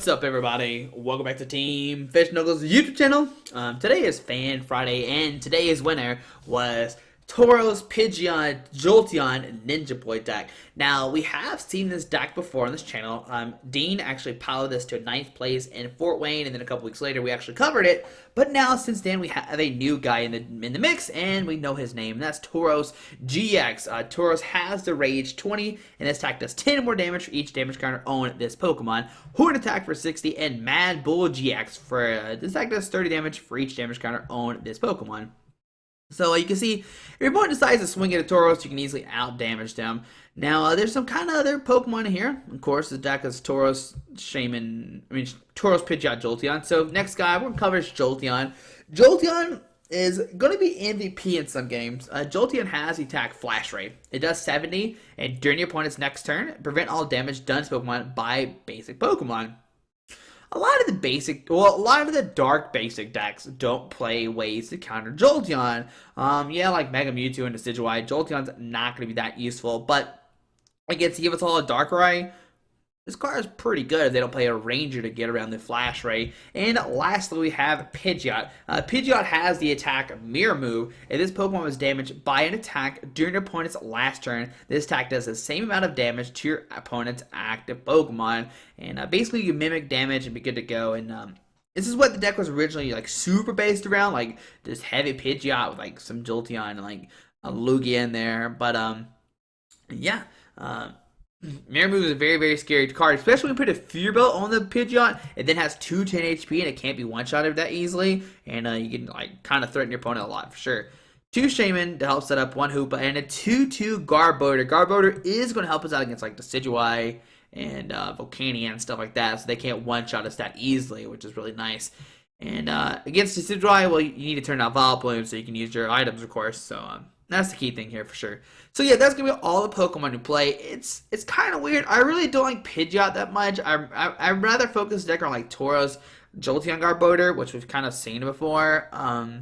What's up, everybody? Welcome back to Team Fish Knuckles YouTube channel. Today is Fan Friday, and today's winner was Tauros, Pidgeot, Jolteon, Ninja Boy deck. Now, we have seen this deck before on this channel. Dean actually piloted this to 9th place in Fort Wayne, and then a couple weeks later, we actually covered it. But now, since then, we have a new guy in the mix, and we know his name. And that's Tauros-GX. Tauros has the Rage 20, and this attack does 10 more damage for each damage counter on this Pokemon. Horn attack for 60, and Mad Bull GX for this attack does 30 damage for each damage counter on this Pokemon. So you can see, if your opponent decides to swing at a Tauros, you can easily out-damage them. Now, there's some kind of other Pokemon in here. Of course, the deck is Tauros, Tauros, Pidgeot, Jolteon. So next guy, we're going to cover is Jolteon. Jolteon is going to be MVP in some games. Jolteon has the attack Flash Ray. It does 70, and during your opponent's next turn, prevent all damage done to Pokemon by basic Pokemon. A lot of the dark basic decks don't play ways to counter Jolteon. Yeah, like Mega Mewtwo and Decidueye, Jolteon's not going to be that useful, but against Yveltal and Darkrai, this card is pretty good if they don't play a Ranger to get around the Flash Ray. And lastly, we have Pidgeot. Pidgeot has the attack Mirror Move. If this Pokemon was damaged by an attack during your opponent's last turn, this attack does the same amount of damage to your opponent's active Pokemon. And basically, you mimic damage and be good to go. And this is what the deck was originally like super based around, like this heavy Pidgeot with like some Jolteon and like a Lugia in there. But yeah. Mirror Move is a very, very scary card, especially when you put a Fear Belt on the Pidgeot. It then has 210 HP, and it can't be one-shotted that easily. And you can like kind of threaten your opponent a lot for sure. 2 Shaymin to help set up 1 Hoopa, and a 2/2 Garbodor. Garbodor is going to help us out against like Decidueye and Volcanion and stuff like that, so they can't one-shot us that easily, which is really nice. And against Decidueye, well, you need to turn out Vileplume so you can use your items, of course. So that's the key thing here for sure. So yeah, that's gonna be all the Pokemon you play. It's kind of weird. I really don't like Pidgeot that much. I'd rather focus the deck on like Tauros, Jolteon, Garbodor, which we've kind of seen before. But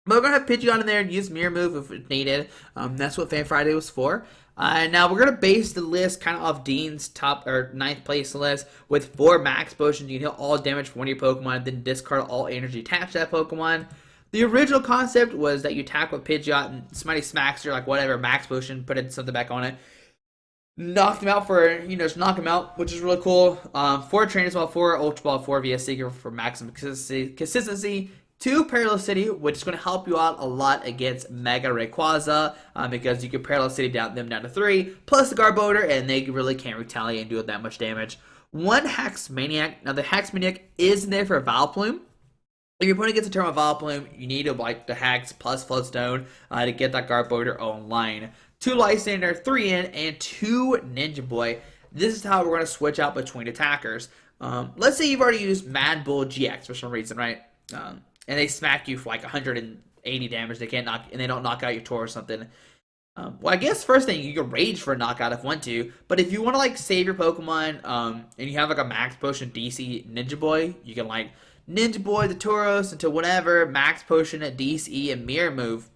we're gonna have Pidgeot in there and use Mirror Move if it's needed. That's what Fan Friday was for. Now we're gonna base the list kind of off Dean's top or 9th place list with 4 Max Potions. You can heal all damage from one of your Pokemon, then discard all energy attached to that Pokemon. The original concept was that you attack with Pidgeot and somebody smacks your like whatever Max Potion, put something back on it, knock them out for just knock them out, which is really cool. 4 Trainers Mail, 4 Ultra Ball, 4 via Seeker for maximum consistency. 2 Parallel City, which is going to help you out a lot against Mega Rayquaza, because you can Parallel City them down to 3, plus the Garbodor, and they really can't retaliate and do that much damage. 1 Hex Maniac. Now the Hex Maniac is in there for Vileplume. If your opponent gets a turn with Vileplume, you need to like the Hex plus Float Stone to get that Garbodor online. 2 Lysandre, 3 in, and 2 Ninja Boy. This is how we're going to switch out between attackers. Let's say you've already used Mad Bull GX for some reason, right? And they smack you for like 180 damage. They can't knock, and they don't knock out your Tauros or something. Well, I guess first thing, you can Rage for a knockout if you want to, but if you want to like save your Pokemon, and you have like a Max Potion DC Ninja Boy, you can like Ninja Boy the Tauros into whatever, Max Potion at DC and Mirror Move,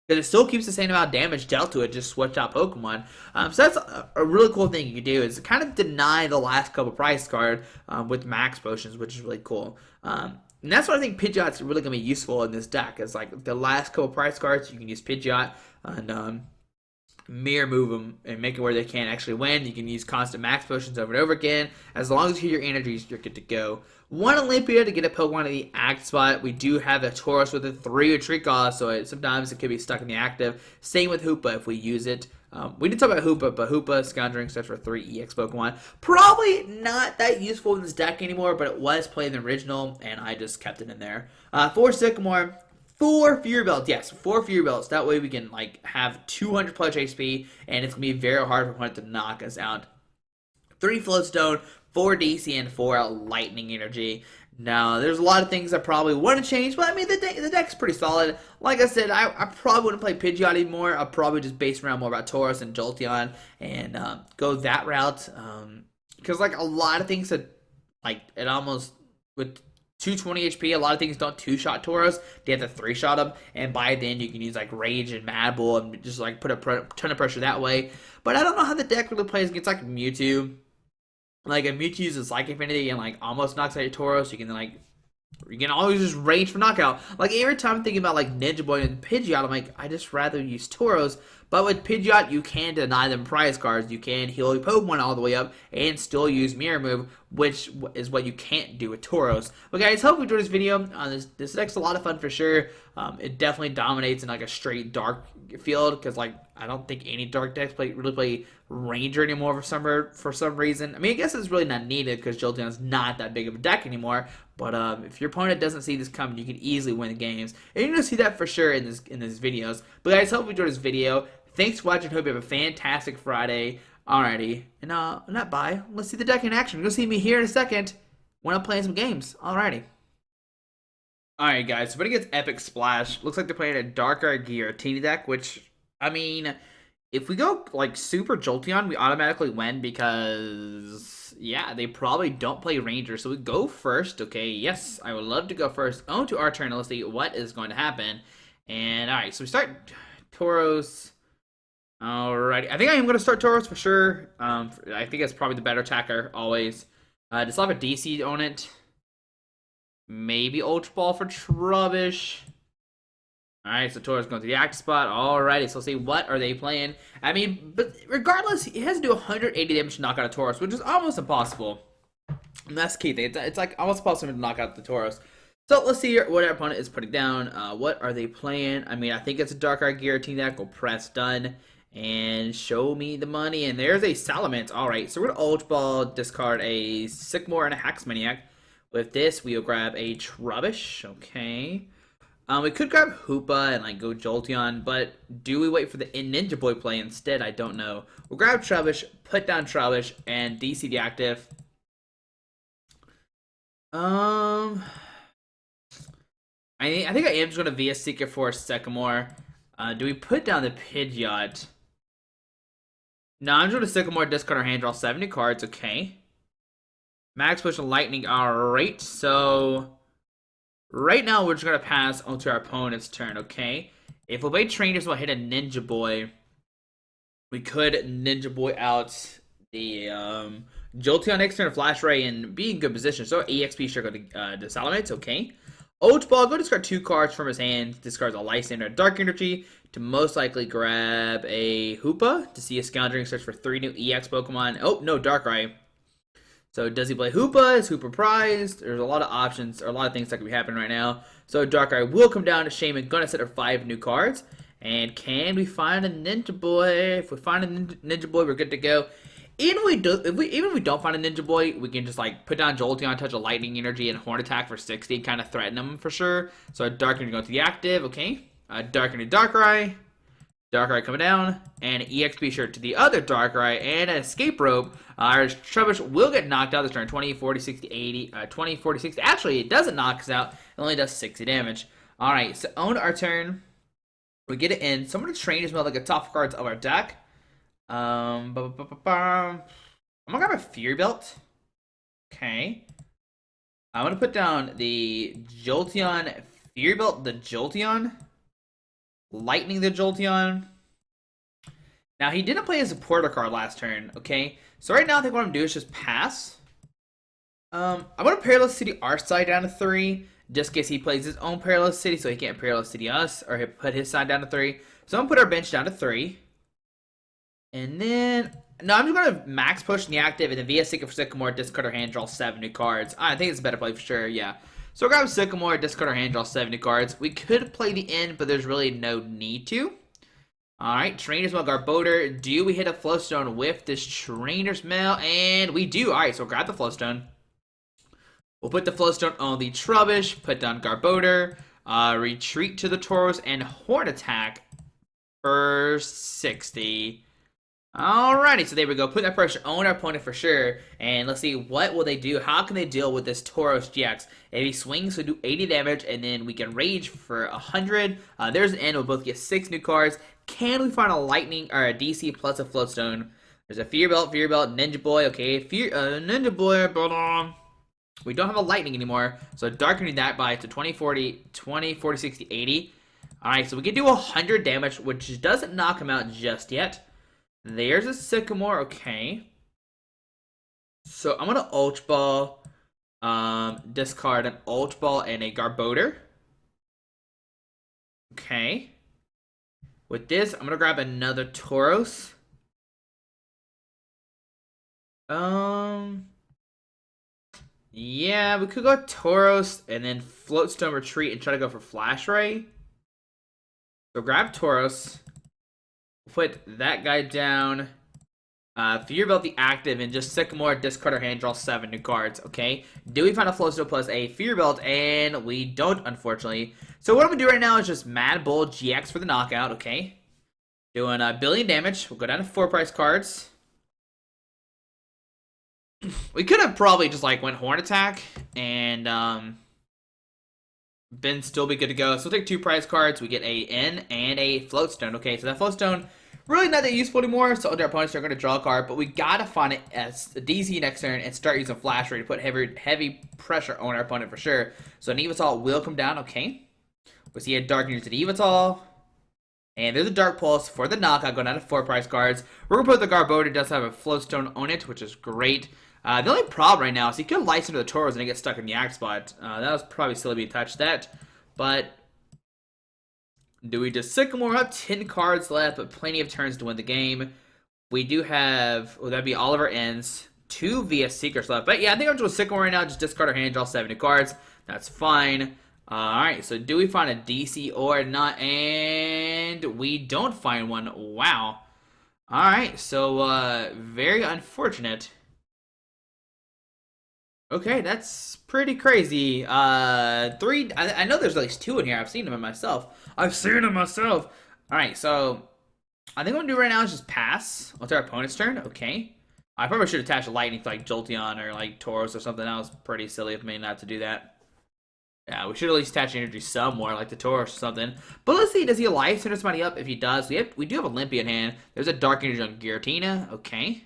because it still keeps the same amount of damage dealt to it, just switch out Pokemon. So that's a really cool thing you can do, is kind of deny the last couple price card with Max Potions, which is really cool. And that's what I think Pidgeot's really going to be useful in this deck, is like the last couple price cards, you can use Pidgeot and Mirror Move them and make it where they can't actually win. You can use constant Max Potions over and over again. As long as you heal your energies, you're good to go. 1 Olympia to get a Pokemon in the active spot. We do have a Tauros with a 3 Retreat Cost, so sometimes it could be stuck in the active. Same with Hoopa if we use it. We did talk about Hoopa, but Hoopa, Scoundrelling, etc. for 3 EX Pokemon. Probably not that useful in this deck anymore, but it was played in the original, and I just kept it in there. 4 Sycamore. 4 Fear Belts, yes, 4 Fear Belts. That way we can like have 200 plus HP, and it's gonna be very hard for opponent to knock us out. 3 Float Stone, 4 DC, and 4 Lightning Energy. Now, there's a lot of things I probably want to change, but I mean the deck's pretty solid. Like I said, I probably wouldn't play Pidgeot anymore. I'll probably just base around more about Tauros and Jolteon and go that route. Because like a lot of things that like it almost with 220 HP, a lot of things don't 2-shot Tauros. They have to 3-shot them, and by then you can use like Rage and Mad Bull and just like put a ton of pressure that way. But I don't know how the deck really plays against like Mewtwo Like if Mewtwo uses Psychic Affinity and like almost knocks out your Tauros, you can always just range for knockout. Like every time I'm thinking about like Ninja Boy and Pidgeot, I'm like, I just rather use Tauros. But with Pidgeot, you can deny them prize cards. You can heal your Pokemon all the way up and still use Mirror Move, which is what you can't do with Tauros. But guys, hope you enjoyed this video. This deck's a lot of fun for sure. It definitely dominates in like a straight dark field because like I don't think any dark decks really play Ranger anymore for some reason. I mean, I guess it's really not needed because Jolteon is not that big of a deck anymore. But if your opponent doesn't see this coming, you can easily win the games. And you're gonna see that for sure in these videos. But guys, hope you enjoyed this video. Thanks for watching. Hope you have a fantastic Friday. Alrighty, and not bye. Let's see the deck in action. You're gonna see me here in a second when I'm playing some games. Alrighty. Alright, guys. Somebody gets Epic Splash. Looks like they're playing a Darker Guillotine deck, which I mean, if we go like Super Jolteon, we automatically win because yeah, they probably don't play Ranger. So we go first. Okay, yes, I would love to go first. On to our turn. Let's see what is going to happen. And alright, so we start Tauros. Alrighty, I think I am going to start Tauros for sure. I think it's probably the better attacker always. Does it have a DC on it? Maybe Ultra Ball for Trubbish. Alright, so Tauros going to the active spot. Alrighty, so let's see what are they playing. I mean, but regardless, he has to do 180 damage to knock out a Tauros, which is almost impossible. And that's the key thing. It's like almost impossible to knock out the Tauros. So let's see what our opponent is putting down. What are they playing? I mean, I think it's a Dark Eye Guillotine deck. We'll press done. And show me the money. And there's a Salamence. Alright, so we're going to Ultra Ball, discard a Sycamore and a Hex Maniac. With this, we'll grab a Trubbish. Okay. We could grab Hoopa and like go Jolteon, but do we wait for the Ninja Boy play instead? I don't know. We'll grab Trubbish, put down Trubbish, and DC the active. I think I am just going to via Seeker for Sycamore. Do we put down the Pidgeot? No, I'm just going to Sycamore, discard our hand, draw 70 cards. Okay. Max Potion Lightning. Alright, so right now we're just going to pass onto our opponent's turn, okay? If we play Trainers will hit a Ninja Boy, we could Ninja Boy out the Jolteon next turn, Flash Ray, and be in good position. So EXP sure go to Salamence, okay? Ultra Ball, go discard 2 cards from his hand, discards a Lysandre Dark Energy to most likely grab a Hoopa to see a Scoundrelling search for 3 new EX Pokemon. Oh, no, Darkrai. So does he play Hoopa? Is Hoopa prized? There's a lot of options, or a lot of things that could be happening right now. So Darkrai will come down to Shaymin, gonna set up 5 new cards. And can we find a Ninja Boy? If we find a Ninja Boy, we're good to go. Even if we don't find a Ninja Boy, we can just like put down Jolteon, touch a Lightning Energy, and Horn Attack for 60, kind of threaten them for sure. So Dark Energy going to the active, okay. Dark Energy Darkrai. Darkrai coming down, and EXP shirt to the other Darkrai, and an Escape Rope. Our Trubbish will get knocked out this turn, 20, 40, 60, 80, 20, 40, 60. Actually, it doesn't knock us out. It only does 60 damage. Alright, so on our turn, we get it in. So I'm going to Trainers Mail like the top cards of our deck. I'm going to grab a Fury Belt. Okay. I'm going to put down the Jolteon, Fury Belt, the Jolteon. Lightning the Jolteon. Now, he didn't play a supporter card last turn, okay? So right now, I think what I'm going to do is just pass. I'm going to Parallel City our side down to 3, just in case he plays his own Parallel City, so he can't Parallel City us, or he'll put his side down to 3. So I'm going to put our bench down to 3. And then, no, I'm just going to Max Potion the active, and then via Seeker for Sycamore, discard our hand, draw 7 new cards. I think it's a better play for sure, yeah. So we'll grab Sycamore, discard our hand, draw 70 cards. We could play the end, but there's really no need to. Alright, Trainers Mail, Garbodor. Do we hit a Float Stone with this Trainers Mail? And we do. Alright, so we'll grab the Float Stone. We'll put the Float Stone on the Trubbish, put down Garbodor, retreat to the Tauros, and Horn Attack for 60. Alrighty, so there we go. Put that pressure on our opponent for sure. And let's see, what will they do? How can they deal with this Tauros-GX? If he swings, he'll do 80 damage, and then we can rage for 100. There's an end. We'll both get 6 new cards. Can we find a Lightning or a DC plus a Float Stone? There's a Fear Belt, Ninja Boy. Okay, Ninja Boy, but we don't have a Lightning anymore. So darkening that by to 20, 40, 60, 80. Alright, so we can do 100 damage, which doesn't knock him out just yet. There's a Sycamore, okay. So I'm gonna Ultra Ball, discard an Ultra Ball and a Garbodor. Okay. With this, I'm gonna grab another Tauros. Yeah, we could go Tauros and then Float Stone Retreat and try to go for Flash Ray. So grab Tauros, put that guy down. Fear Belt the active and just Sycamore, discard our hand, draw 7 new cards. Okay. Do we find a Float Stone plus a Fear Belt? And we don't, unfortunately. So what I'm gonna do right now is just Mad Bull GX for the knockout. Okay. Doing a billion damage. We'll go down to 4 price cards. We could have probably just like went Horn Attack and been still be good to go. So we'll take 2 prize cards. We get a N and a Float Stone. Okay, so that Float Stone really not that useful anymore. So our opponents are going to draw a card, but we gotta find it as a DC next turn and start using Flash Ray to put heavy pressure on our opponent for sure. So an Evital will come down. Okay, we see a Dark News to the Evital. And there's a Dark Pulse for the knockout, going down to 4 prize cards. We're going to put the Garbodor. It does have a Float Stone on it, which is great. The only problem right now is he could Lysandre the Tauros and it gets stuck in the Yak spot. That was probably still be touched that. But do we just Sycamore up? 10 cards left, but plenty of turns to win the game. We do have, well, that'd be all of our ends. 2 VS Seekers left. But yeah, I think I'm just Sycamore right now. Just discard our hand, draw 7 new cards. That's fine. Alright, so do we find a DC or not? And we don't find one. Wow. Alright, so very unfortunate. Okay, that's pretty crazy. 3, I know there's at least 2 in here. I've seen them myself. Alright, so I think what I'm gonna do right now is just pass. What's our opponent's turn? Okay. I probably should attach a lightning to like Jolteon or like Tauros or something. That was pretty silly of me not to do that. Yeah, we should at least attach energy somewhere, like the Tauros or something. But let's see, does he Life Center somebody up? If he does, we do have Olympia in hand. There's a Dark Energy on Giratina. Okay.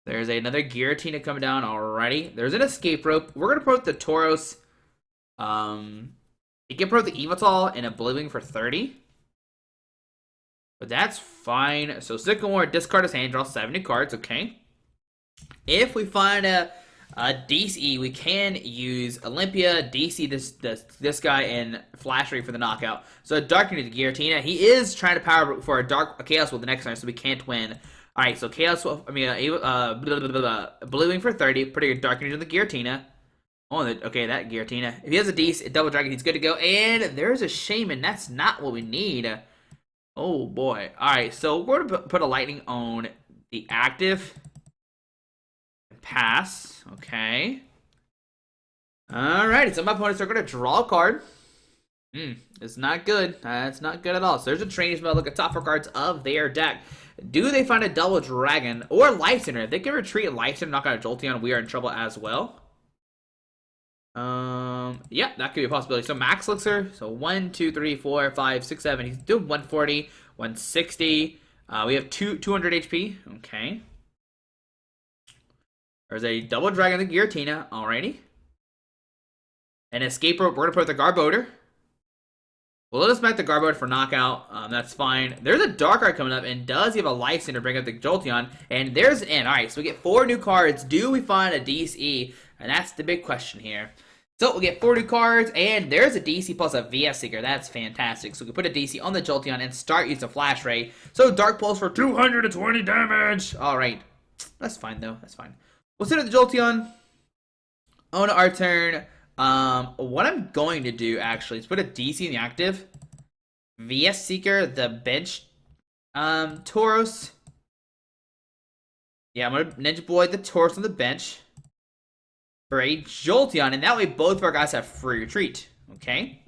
There's another Giratina coming down already. There's an Escape Rope. We're gonna put the Tauros. You can put the Evital and a Oblivion for 30. But that's fine. So Sycamore, discard his hand, draw 70 cards. Okay. If we find a DC, we can use Olympia, DC this guy, and Flash Ray for the knockout. So Dark into the Giratina. He is trying to power for a Chaos Will the next turn, so we can't win. Alright, so Chaos Will, Bluing for 30, putting a Dark into the Giratina. Oh, okay, that Giratina. If he has a DC, Double Dragon, he's good to go. And there's a Shaymin. That's not what we need. Oh, boy. Alright, so we're going to put a Lightning on the active. Pass. Okay. Alright, so my opponents are going to draw a card. It's not good. It's not good at all. So there's a Trainers Mail. Look at top 4 cards of their deck. Do they find a Double Dragon or Life Center? If they can retreat Life Center, knock out a Jolteon, we are in trouble as well. Yeah, that could be a possibility. So Max Elixir. So 1, 2, 3, 4, 5, 6, 7. He's doing 140, 160. We have 200 HP. Okay. There's a Double Dragon the Giratina. Alrighty. An Escape Rope. We're going to put the Garbodor. Well, let us back the Garbodor for knockout. That's fine. There's a Dark Card coming up, and does he have a Life Center to bring up the Jolteon? And there's an N. Alright, so we get 4 new cards. Do we find a DC? And that's the big question here. So we'll get 4 new cards, and there's a DC plus a VS Seeker. That's fantastic. So we can put a DC on the Jolteon and start using Flash Ray. So Dark Pulse for 220 damage. Alright. That's fine, though. That's fine. We'll send it to Jolteon. On our turn. What I'm going to do, actually, is put a DC in the active. VS Seeker, the bench, Tauros. Yeah, I'm going to Ninja Boy the Tauros on the bench. For a Jolteon, and that way both of our guys have free retreat. Okay.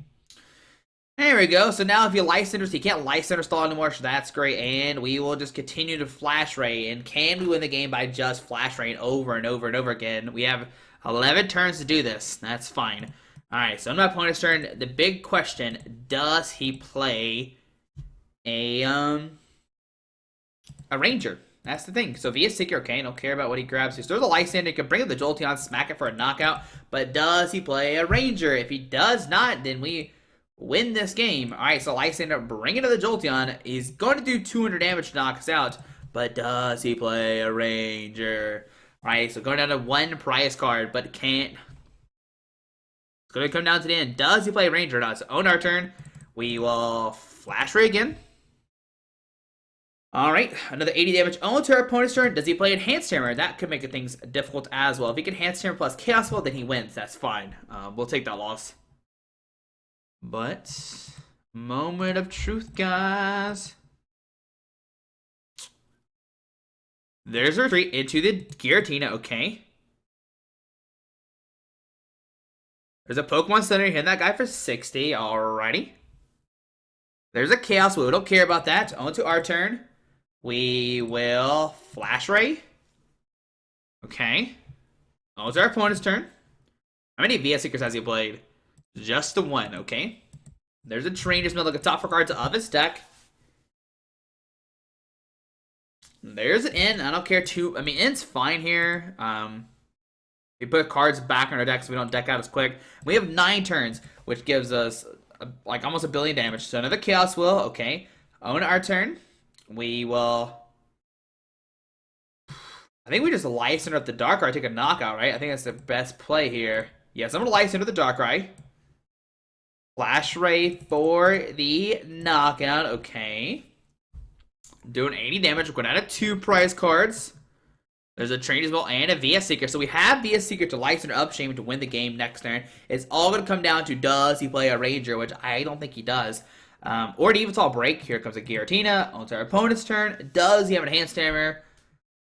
There we go. So now if you Life Centers, you can't Life Center stall anymore, so that's great. And we will just continue to Flash Ray. And can we win the game by just Flash Raying over and over and over again? We have 11 turns to do this. That's fine. Alright, so on my opponent's turn, the big question, does he play a Ranger? That's the thing. So VS Seeker, okay, don't care about what he grabs here. So there's a Lysandre, he can bring up the Jolteon, smack it for a knockout, but does he play a Ranger? If he does not, then we win this game. Alright, so Lysandre, bring it to the Jolteon. He's going to do 200 damage to knock us out, But does he play a Ranger? Alright, so going down to one prize card, but can't. It's going to come down to the end. Does he play a Ranger or not? So on our turn, we will Flash Ray again. Alright, another 80 damage onto our opponent's turn. Does he play Enhanced Hammer? That could make things difficult as well. If he can Enhanced Hammer plus Chaos Ball, then he wins. That's fine. We'll take that loss. But, moment of truth, guys. There's a retreat into the Giratina, okay. There's a Pokemon Center hitting that guy for 60, alrighty. There's a Chaos Wheel, we don't care about that. On to our turn. We will Flash Ray. Okay. On to our opponent's turn. How many VS Seekers has he played? Just the one, okay. There's a Trainers Mail, like a top 4 cards of his deck. There's an N. I don't care too. I mean, N's fine here. We put cards back in our deck so we don't deck out as quick. We have 9 turns, which gives us like almost 1 billion damage. So another Chaos Wheel. Okay. On our turn, we will. I think we just Lysandre up the Darkrai, take a knockout, right? I think that's the best play here. Yes, I'm gonna Lysandre the Darkrai. Flash Ray for the knockout. Okay. Doing 80 damage. We're going down to 2 prize cards. There's a Trainers Mail and a VS Seeker. So we have VS Seeker to Lysandre up Shaymin to win the game next turn. It's all going to come down to does he play a Ranger, which I don't think he does. Or an Eventual Break. Here comes a Giratina. On to our opponent's turn. Does he have an Enhanced Hammer?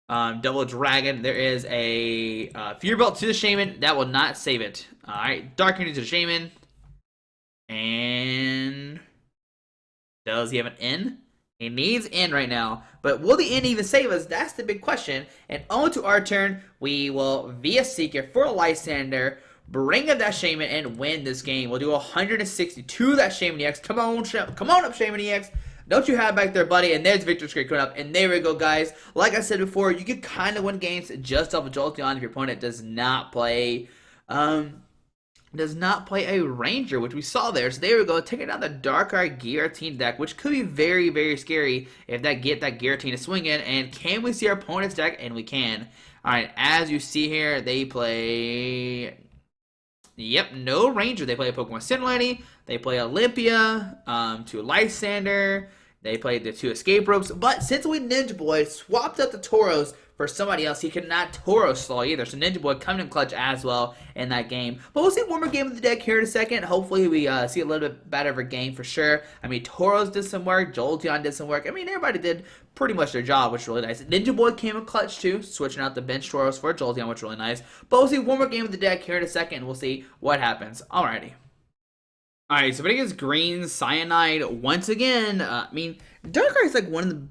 Double Dragon. There is a Fury Belt to the Shaymin. That will not save it. Alright. Dark Energy to the Shaymin. And does he have an N? He needs N right now, but will the N even save us? That's the big question. And on to our turn, we will VS Seeker for Lysandre, bring up that Shaymin, and win this game. We'll do 160 to that Shaymin-EX. Come on up, Shaymin-EX. Don't you have back there, buddy? And there's Victor Screen coming up. And there we go, guys. Like I said before, you can kind of win games just off of Jolteon if your opponent does not play a Ranger, which we saw there. So there we go, taking down the Darkrai Giratina deck, which could be very, very scary if that Giratina swinging. And can we see our opponent's deck? And we can. Alright, as you see here, they play... Yep, no Ranger. They play a Pokemon Center Lady. They play Olympia, to Lysandre. They played the 2 Escape Ropes. But since we Ninja Boy swapped out the Tauros for somebody else, he cannot Tauros Slaw either. So Ninja Boy coming in clutch as well in that game. But we'll see one more game of the deck here in a second. Hopefully we see a little bit better of a game for sure. I mean, Tauros did some work. Jolteon did some work. I mean, everybody did pretty much their job, which is really nice. Ninja Boy came in clutch too, switching out the bench Tauros for Jolteon, which is really nice. But we'll see one more game of the deck here in a second, and we'll see what happens. Alrighty. Alright, so against Green Cyanide once again. I mean, Darkrai is like one of the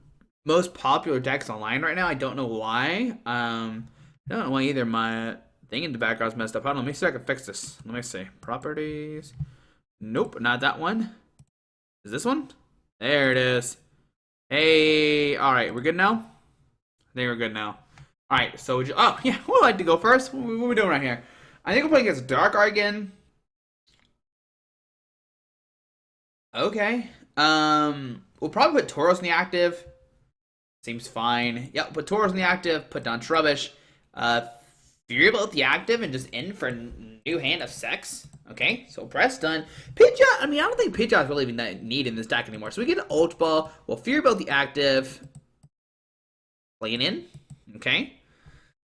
most popular decks online right now. I don't know why. I don't know why either. My thing in the background's messed up. Hold on, let me see if I can fix this. Let me see. Properties. Nope, not that one. Is this one? There it is. Hey, alright, we're good now? I think we're good now. Alright, so oh yeah, who would like to go first? What are we doing right here? I think we're playing against Darkrai again. Okay. We'll probably put Tauros in the active. Seems fine. Yep, put Tauros in the active, put down Trubbish. Fury Belt the active and just in for new hand of Sex. Okay, so press done. Pidgeot, I mean, I don't think Pidgeot's really even that needed in this deck anymore. So we get an Ultra Ball. We'll Fury Belt the active. Playing in. Okay.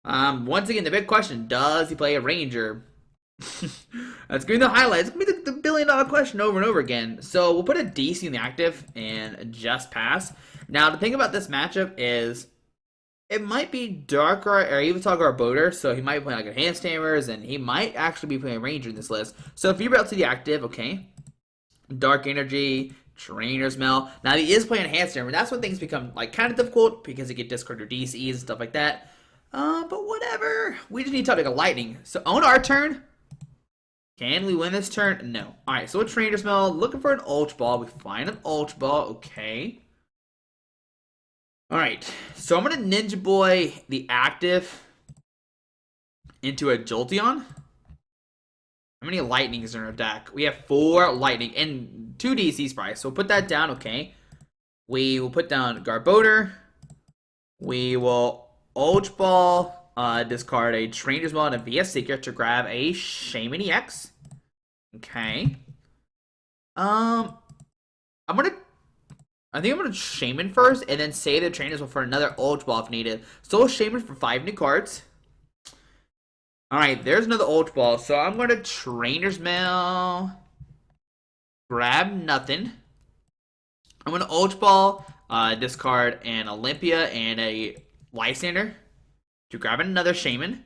Once again, the big question, does he play a Ranger? That's going to be the highlight. It's going to be the billion-dollar question over and over again. So we'll put a DC in the active and just pass. Now, the thing about this matchup is it might be Darkrai or even Garbodor, so he might play like Enhanced Hammers, and he might actually be playing Ranger in this list. So if you're about to the active, okay. Dark Energy, Trainers Mail. Now, he is playing Enhanced Hammer. That's when things become like kind of difficult because you get discard your DCs and stuff like that. But whatever. We just need to take a Lightning. So on our turn, can we win this turn? No. Alright, so a Trainers Mail, looking for an Ultra Ball. We find an Ultra Ball, okay. Alright, so I'm going to Ninja Boy the active into a Jolteon. How many Lightnings are in our deck? We have 4 Lightning and 2 DCs price, so we'll put that down, okay. We will put down Garbodor. We will Ultra Ball, discard a Trainers Mail and a VS Seeker to grab a Shaymin-EX. Okay. I'm gonna. I think I'm gonna Shaymin first, and then save the Trainers Mail for another Ultra Ball if needed. So we'll Shaymin for 5 new cards. All right, there's another Ultra Ball. So I'm gonna Trainers Mail. Grab nothing. I'm gonna Ultra Ball, discard an Olympia and a Lysandre to grab another Shaymin.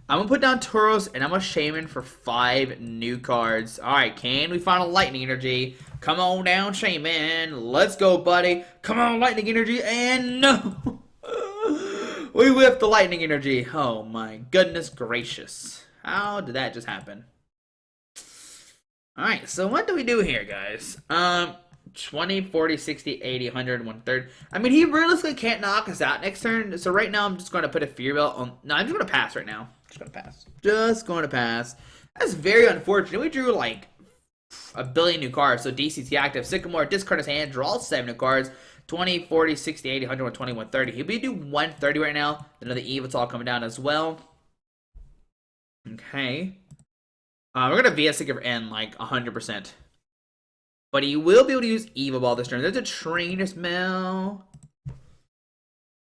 I'm gonna put down Tauros and I'm gonna Shaymin for 5 new cards. Alright, can we find a Lightning Energy? Come on down, Shaymin. Let's go, buddy. Come on, Lightning Energy. And no! We whipped the Lightning Energy. Oh my goodness gracious. How did that just happen? Alright, so what do we do here, guys? 20, 40, 60, 80, 100, 130. I mean, he realistically can't knock us out next turn. So right now, I'm just going to put a Fear Belt on. No, I'm just going to pass right now. Just going to pass. Just going to pass. That's very unfortunate. We drew like a billion new cards. So DCT active. Sycamore, discard his hand, draw 7 new cards. 20, 40, 60, 80, 100, 120, 130. He'll be do 130 right now. Another Evital coming down as well. Okay. We're going to VS Seeker in like 100%. But he will be able to use Evo Ball this turn. There's a Trainers Mail.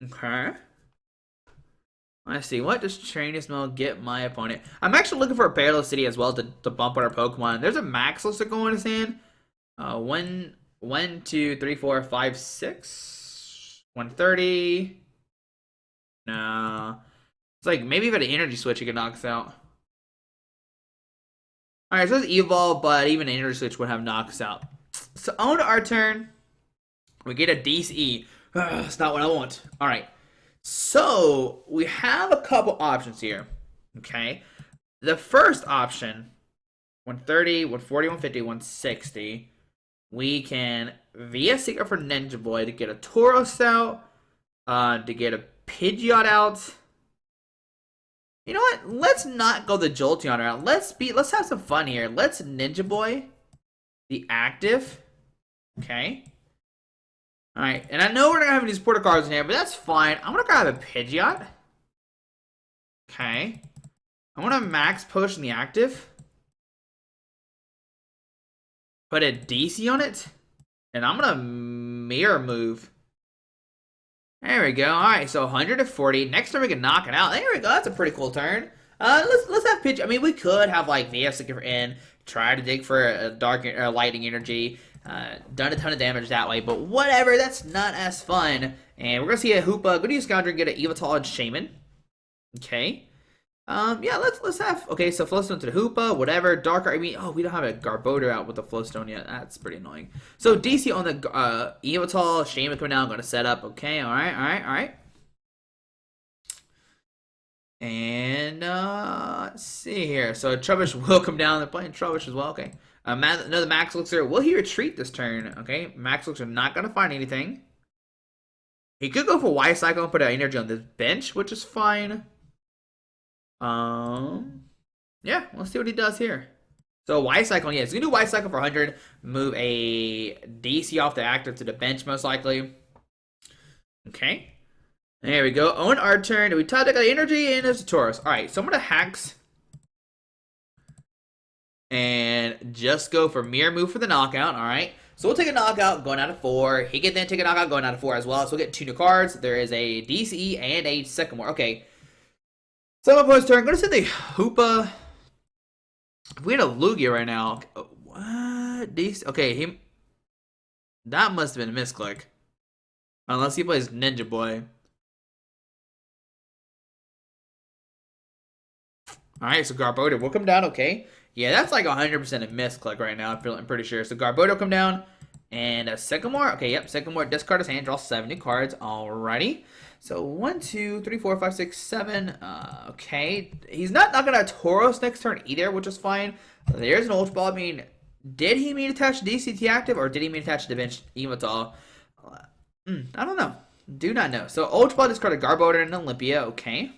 Okay. Let's see. What does Trainers Mail get my opponent? I'm actually looking for a Parallel City as well to bump on our Pokemon. There's a Max Potion in his hand. 1, 2, 3, 4, 5, 6. 130. No. It's like maybe if it had an energy switch, he could knock us out. Alright, so it's Evo, but even an energy switch would have knocked us out. So on our turn, we get a DCE. That's not what I want. Alright. So we have a couple options here. Okay. The first option, 130, 140, 150, 160. We can VS Seeker for Ninja Boy to get a Tauros out, to get a Pidgeot out. You know what? Let's not go the Jolteon route. Let's have some fun here. Let's Ninja Boy the active. Okay. Alright, and I know we're not having these portal cards in here, but that's fine. I'm gonna grab a Pidgeot. Okay. I'm gonna Max Potion the active. Put a DC on it. And I'm gonna Mirror Move. There we go. Alright, so 140. Next turn we can knock it out. There we go. That's a pretty cool turn. Let's have Pidgeot. I mean, we could have like VS in, try to dig for a dark lightning energy. Done a ton of damage that way, but whatever. That's not as fun. And we're gonna see a Hoopa. Go to use Scoundrel and get an Evital and Shaymin. Okay. Yeah, let's have. Okay, so Float Stone to the Hoopa, whatever. Dark. I mean, oh, we don't have a Garbodor out with the Float Stone yet. That's pretty annoying. So DC on the Evital, Shaymin coming down. I'm gonna set up. Okay, all right. And let's see here. So Trubbish will come down. They're playing Trubbish as well. Okay. Another Max Elixir. Will he retreat this turn? Okay. Max Elixir not gonna find anything. He could go for Y-Cycle and put an energy on this bench, which is fine. Yeah, let's see what he does here. So Y-Cycle, yeah, he's gonna do Y-Cycle for 100. Move a DC off the active to the bench, most likely. Okay. There we go. On our turn, we top deck the energy, and there's a Tauros. Alright, so I'm gonna Hex. And just go for Mirror Move for the knockout, alright. So we'll take a knockout going out of 4. He can then take a knockout going out of 4 as well. So we'll get 2 new cards. There is a DCE and a Sycamore. Okay. So my opponent's turn. I'm gonna set the Hoopa. If we had a Lugia right now. What? DC? Okay, that must have been a misclick. Unless he plays Ninja Boy. Alright, so Garbodor will come down, okay. Yeah, that's like 100% a misclick right now, I'm pretty sure. So Garbodor will come down, and a Sycamore. Okay, yep, Sycamore, discard his hand, draw 7 new cards. Alrighty. So 1, 2, 3, 4, 5, 6, 7. Okay. He's not gonna Tauros next turn either, which is fine. There's an Ultra Ball. I mean, did he mean to attach DCT active, or did he mean to attach the bench Evital? I don't know. Do not know. So Ultra Ball discarded Garbodor and Olympia, okay.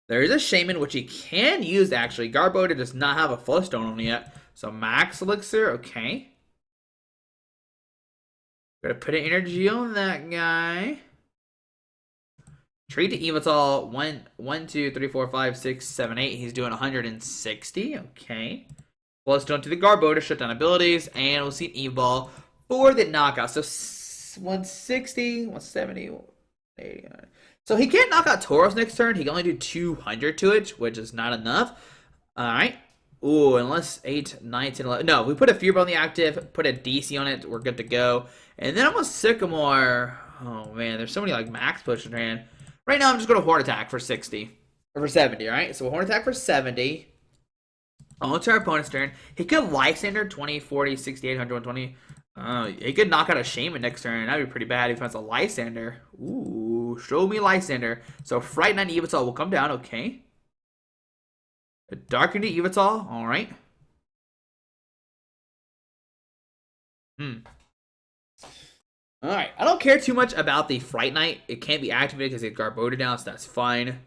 There is a Shaymin, which he can use, actually. Garbodor does not have a Float Stone on it yet. So Max Elixir, okay. Gotta put an energy on that guy. Treat to Evital. 1, 2, 3, 4, 5, 6, 7, 8. He's doing 160. Okay. Well, let's go to the Garbodor, shut down abilities, and we'll see an Evo for the knockout. So 160, 170, 80. So he can't knock out Tauros next turn. He can only do 200 to it, which is not enough. All right. Ooh, unless 8, 9, 10, 11. No, we put a Fear Ball on the active, put a DC on it. We're good to go. And then I'm going to Sycamore. Oh, man. There's so many like Max Potion in hand. Right now, I'm just going to Horn Attack for 60. Or for 70, all right? So Horn Attack for 70. On to our opponent's turn. He could Lysandre 20, 40, 60, 100, 120. He could knock out a Shaymin next turn. That'd be pretty bad if he finds a Lysandre. Ooh, show me Lysandre. So Fright Night Evital will come down. Okay. A Darkened Evital. All right. All right. I don't care too much about the Fright Night. It can't be activated because it's Garbodor down, so that's fine.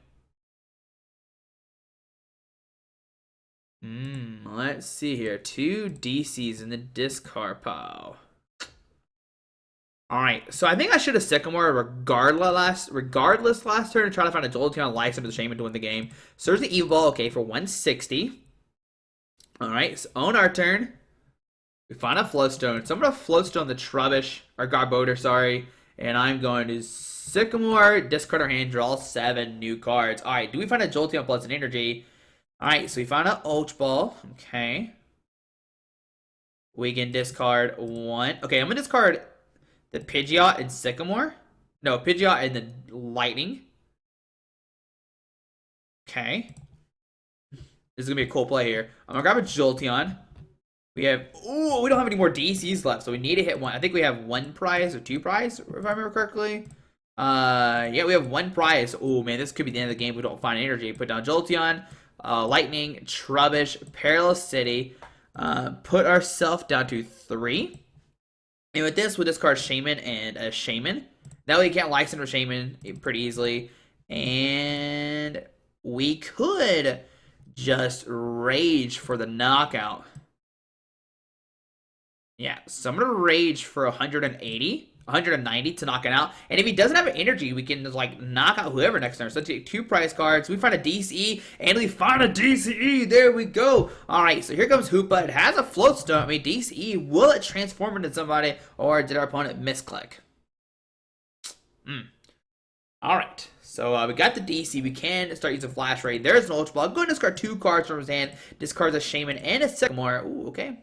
Let's see here. 2 DCs in the discard pile. Alright, so I think I should have Sycamore regardless last turn to try to find a Jolteon Lysandre with the Shaymin to win the game. So there's the Evo Ball, okay, for 160. Alright, so on our turn, we find a Float Stone. So I'm going to Float Stone the Trubbish, or Garbodor, sorry. And I'm going to Sycamore, discard our hand, draw 7 new cards. Alright, do we find a Jolteon plus an energy? Alright, so we found an Ultra Ball. Okay. We can discard 1. Okay, I'm going to discard the Pidgeot and Sycamore. No, Pidgeot and the Lightning. Okay. This is going to be a cool play here. I'm going to grab a Jolteon. We have... Ooh, we don't have any more DCs left, so we need to hit 1. I think we have 1 prize or 2 prize, if I remember correctly. Yeah, we have 1 prize. Oh, man, this could be the end of the game if we don't find energy. Put down Jolteon. Lightning, Trubbish, Parallel City, put ourselves down to 3. And with this, we'll discard Shaymin and a Shaymin. That way we can't Lysandre Shaymin pretty easily. And we could just Rage for the knockout. Yeah, so I'm going to Rage for 190 to knock it out. And if he doesn't have energy, we can just like knock out whoever next turn. So take 2 prize cards. We find a DCE, and we find a DCE. There we go. All right, so here comes Hoopa. It has a Float Stone. I mean, DCE, will it transform into somebody, or did our opponent misclick? All right, so we got the DC. We can start using Flash Ray. There's an Ultra Ball. I'm going to discard 2 cards from his hand. Discards a Shaymin and a Sycamore. Ooh, okay.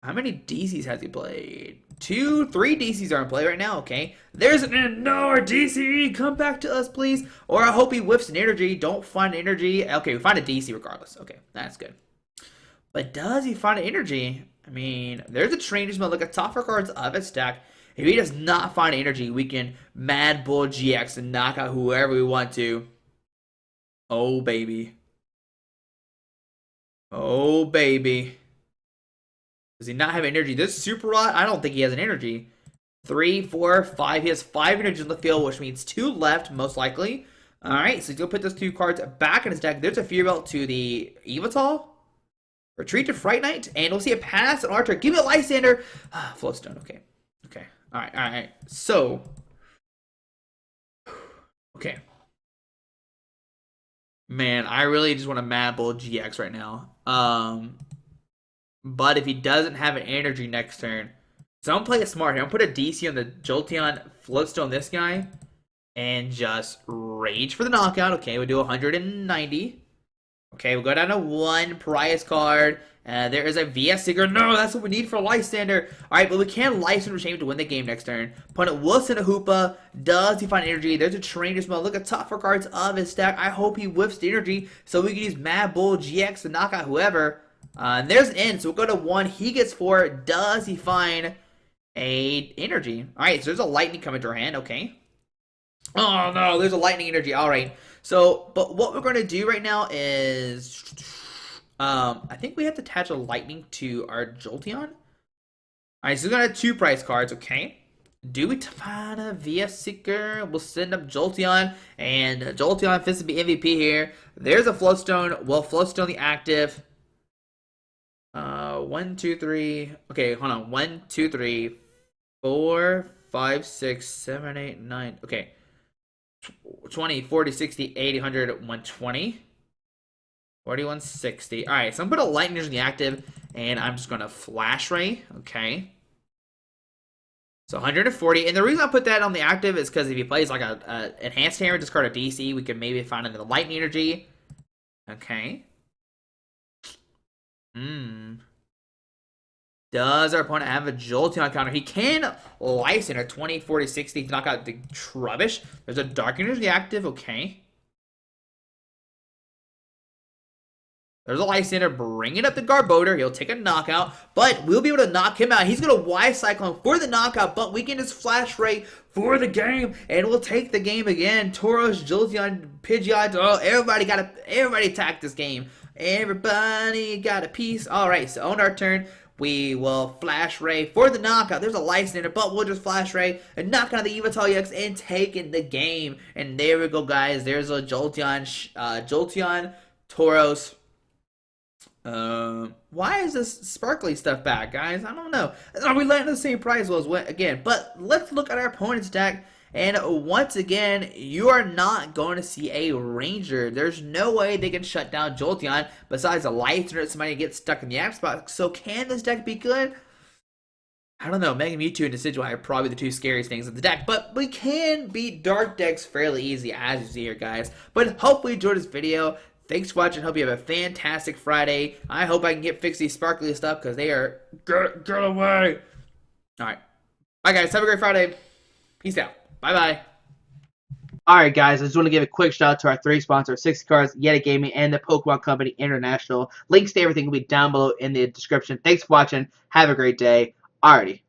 How many DCs has he played? 2, 3 DCs are in play right now. Okay. There's an no DCE. Come back to us, please. Or I hope he whiffs an energy. Don't find energy. Okay, we find a DC regardless. Okay, that's good. But does he find an energy? I mean, there's a Trainers Mail. Look at top 4 cards of his stack. If he does not find energy, we can Mad Bull GX and knock out whoever we want to. Oh, baby. Oh, baby. Does he not have energy? This Super Rod, I don't think he has an energy. 3, 4, 5. He has 5 energy in the field, which means 2 left, most likely. Alright, so he's going to put those 2 cards back in his deck. There's a Fear Belt to the Evital. Retreat to Fright Night. And we'll see a pass on our turn. Give me a Lysandre. Float Stone, okay. Okay. Alright. So. Okay. Man, I really just want to Mad Bull GX right now. But if he doesn't have an energy next turn, so I'm going to play it smart here. I'm going to put a DC on the Jolteon, Float Stone this guy, and just Rage for the knockout. Okay, we'll do 190. Okay, we'll go down to 1 prize card. There is a VS Seeker. No, that's what we need for Lysandre. Alright, but we can Lysandre Shaymin to win the game next turn. Opponent will send a Hoopa. Does he find energy? There's a Trainers Mail. Look at top 4 cards of his stack. I hope he whiffs the energy so we can use Mad Bull GX to knock out whoever. And there's an end, so we'll go to 1. He gets 4. Does he find a energy? Alright, so there's a Lightning coming to our hand. Okay. Oh, no, there's a Lightning energy. Alright. So, but what we're going to do right now is... I think we have to attach a Lightning to our Jolteon. Alright, so we're going to have 2 prize cards. Okay. Do we find a VS Seeker? We'll send up Jolteon. And Jolteon fits to be MVP here. There's a Float Stone. We'll Float Stone the active. 1, 2, 3. Okay, hold on. 1, 2, 3, 4, 5, 6, 7, 8, 9. Okay. 20, 40, 60, 80, 100, 120. 4160. Alright, so I'm going to put a Lightning in the active, and I'm just going to Flash Ray. Okay. So 140. And the reason I put that on the active is because if he plays like a Enhanced Hammer, discard a DC, we could maybe find another Lightning Energy. Okay. Does our opponent have a Jolteon counter? He can Lysandre 20, 40, 60 to knock out the Trubbish. There's a Dark Energy active. Okay. There's a Lysandre bringing up the Garbodor. He'll take a knockout, but we'll be able to knock him out. He's going to Y-Cyclone for the knockout, but we can just Flash Ray for the game, and we'll take the game again. Tauros, Jolteon, Pidgeot, oh, everybody attack this game. Everybody got a piece. All right, so on our turn, we will Flash Ray for the knockout. There's a Lysandre, but we'll just Flash Ray and knock out the Yveltal-EX and take in the game. And there we go, guys. There's a Jolteon, Tauros. Why is this sparkly stuff back, guys? I don't know. Are we letting the same prize was again? But let's look at our opponent's deck. And once again, you are not going to see a Ranger. There's no way they can shut down Jolteon besides a Lysandre. Somebody gets stuck in the app spot. So can this deck be good? I don't know. Mega Mewtwo and Decidueye are probably the two scariest things in the deck. But we can beat dark decks fairly easy, as you see here, guys. But hopefully you enjoyed this video. Thanks for watching. Hope you have a fantastic Friday. I hope I can get fix these sparkly stuff because they are get away. All right. Bye, guys. Have a great Friday. Peace out. Bye-bye. All right, guys. I just want to give a quick shout out to our three sponsors, 60 Cards, Yeti Gaming, and the Pokemon Company International. Links to everything will be down below in the description. Thanks for watching. Have a great day. Alrighty.